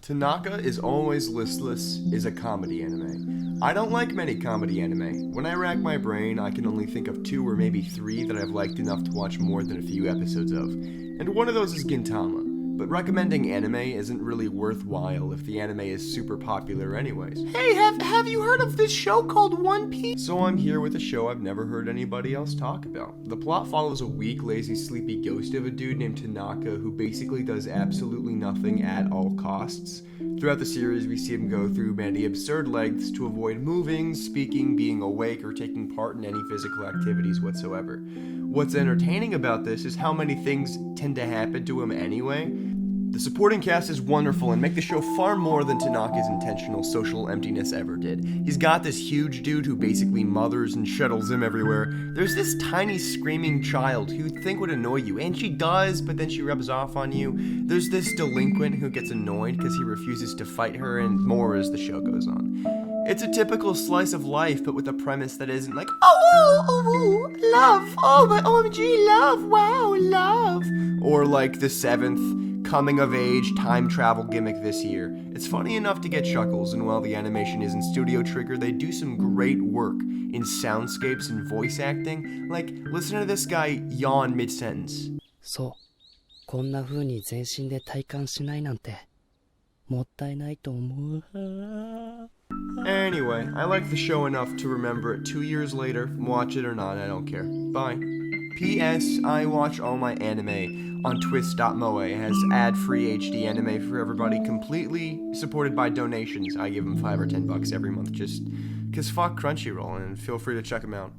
Tanaka is Always Listless is a comedy anime. I don't like many comedy anime. When I rack my brain, I can only think of 2 or maybe 3 that I've liked enough to watch more than a few episodes of. And one of those is Gintama. But recommending anime isn't really worthwhile if the anime is super popular anyways. Hey, have you heard of this show called One Piece? So I'm here with a show I've never heard anybody else talk about. The plot follows a weak, lazy, sleepy ghost of a dude named Tanaka who basically does absolutely nothing at all costs. Throughout the series, we see him go through many absurd lengths to avoid moving, speaking, being awake, or taking part in any physical activities whatsoever. What's entertaining about this is how many things tend to happen to him anyway. The supporting cast is wonderful and make the show far more than Tanaka's intentional social emptiness ever did. He's got this huge dude who basically mothers and shuttles him everywhere. There's this tiny screaming child who you'd think would annoy you, and she does, but then she rubs off on you. There's this delinquent who gets annoyed because he refuses to fight her, and more as the show goes on. It's a typical slice of life, but with a premise that isn't like, love, oh my OMG, love, wow, love. Or like the 7th coming of age time travel gimmick this year. It's funny enough to get chuckles, and while the animation isn't Studio Trigger, they do some great work in soundscapes and voice acting. Like, listen to this guy yawn mid-sentence. そう、こんな風に全身で体感しないなんてもったいないと思う。Anyway, I like the show enough to remember it 2 years later. Watch it or not, I don't care. Bye. P.S. I watch all my anime on twist.moe. It has ad-free HD anime for everybody, completely supported by donations. I give them $5 or $10 every month just because fuck Crunchyroll, and feel free to check them out.